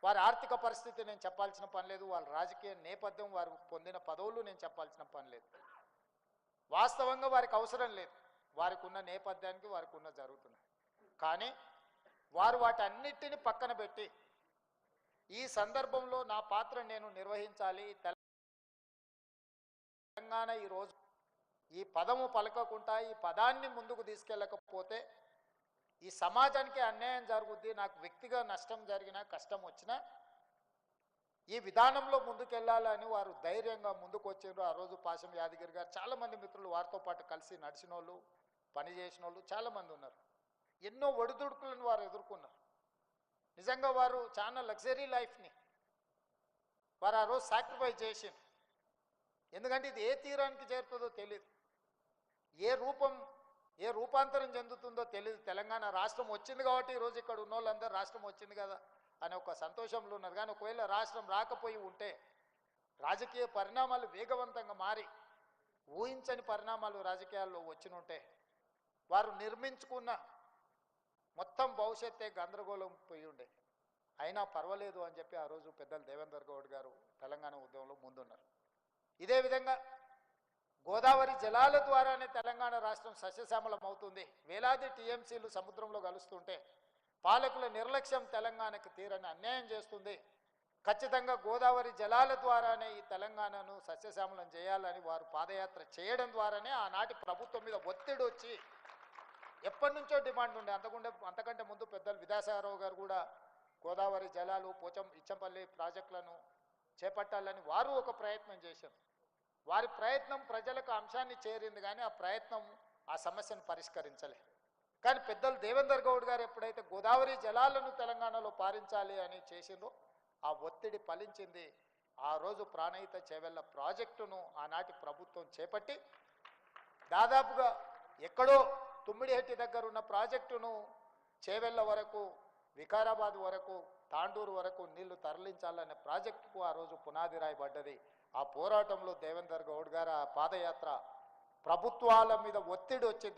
వారి ఆర్థిక పరిస్థితి నేను చెప్పాల్సిన పని లేదు, వాళ్ళ రాజకీయ నేపథ్యం, వారు పొందిన పదవులు నేను చెప్పాల్సిన పని లేదు. వాస్తవంగా వారికి అవసరం లేదు, వారికి ఉన్న నేపథ్యానికి వారికి ఉన్న జరుగుతున్నాయి. కానీ వారు వాటన్నిటిని పక్కన పెట్టి ఈ సందర్భంలో నా పాత్ర నేను నిర్వహించాలి. తెలంగాణ ఈరోజు ఈ పదము పలకకుండా ఈ పదాన్ని ముందుకు తీసుకెళ్ళకపోతే ఈ సమాజానికి అన్యాయం జరుగుద్ది, నాకు వ్యక్తిగా నష్టం జరిగినా కష్టం వచ్చినా ఈ విధానంలో ముందుకెళ్ళాలని వారు ధైర్యంగా ముందుకు వచ్చారు. ఆ రోజు పాశం యాదగిరి గారు, చాలామంది మిత్రులు వారితో పాటు కలిసి నడిచిన వాళ్ళు, పని చేసిన వాళ్ళు చాలామంది ఉన్నారు. ఎన్నో ఒడిదుడుకులను వారు ఎదుర్కొన్నారు. నిజంగా వారు చాలా లగ్జరీ లైఫ్ని వారు ఆ రోజు సాక్రిఫైస్ చేసిండ్రు. ఎందుకంటే ఇది ఏ తీరానికి చేరుతుందో తెలియదు, ఏ రూపాంతరం చెందుతుందో తెలియదు. తెలంగాణ రాష్ట్రం వచ్చింది కాబట్టి ఈరోజు ఇక్కడ ఉన్న వాళ్ళందరూ రాష్ట్రం వచ్చింది కదా అనే ఒక సంతోషంలో ఉన్నారు. కానీ ఒకవేళ రాష్ట్రం రాకపోయి ఉంటే రాజకీయ పరిణామాలు వేగవంతంగా మారి ఊహించని పరిణామాలు రాజకీయాల్లో వచ్చినుంటే వారు నిర్మించుకున్న మొత్తం భవిష్యత్తే గందరగోళం పోయి ఉండే. అయినా పర్వాలేదు అని చెప్పి ఆ రోజు పెద్దలు దేవేందర్ గౌడ్ గారు తెలంగాణ ఉద్యమంలో ముందున్నారు. ఇదే విధంగా గోదావరి జలాల ద్వారానే తెలంగాణ రాష్ట్రం సస్యశ్యామలం అవుతుంది. వేలాది టీఎంసీలు సముద్రంలో కలుస్తుంటే పాలకుల నిర్లక్ష్యం తెలంగాణకు తీరని అన్యాయం చేస్తుంది. ఖచ్చితంగా గోదావరి జలాల ద్వారానే ఈ తెలంగాణను సస్యశ్యామలం చేయాలని వారు పాదయాత్ర చేయడం ద్వారానే ఆనాటి ప్రభుత్వం మీద ఒత్తిడి వచ్చి ఎప్పటి నుంచో డిమాండ్ ఉండే. అంతకంటే ముందు పెద్దలు విద్యాసాగరరావు గారు కూడా గోదావరి జలాలు ఇచ్చంపల్లి ప్రాజెక్టులను చేపట్టాలని వారు ఒక ప్రయత్నం చేశారు. వారి ప్రయత్నం ప్రజలకు అంశాన్ని చేరింది, కానీ ఆ ప్రయత్నం ఆ సమస్యను పరిష్కరించలే. కానీ పెద్దలు దేవేందర్ గౌడ్ గారు ఎప్పుడైతే గోదావరి జలాలను తెలంగాణలో పారించాలి అని చేసిందో ఆ ఒత్తిడి ఫలించింది. ఆ రోజు ప్రాణహిత చేవెళ్ళ ప్రాజెక్టును ఆనాటి ప్రభుత్వం చేపట్టి దాదాపుగా ఎక్కడో తుమ్మిడిహెట్టి దగ్గర ఉన్న ప్రాజెక్టును చేవెళ్ళ వరకు, వికారాబాద్ వరకు, తాండూరు వరకు నీళ్లు తరలించాలనే ప్రాజెక్టుకు ఆ రోజు పునాది రాయబడ్డది. ఆ పోరాటంలో దేవేందర్ గౌడ్ గారు ఆ పాదయాత్ర ప్రభుత్వాల మీద ఒత్తిడి వచ్చింది.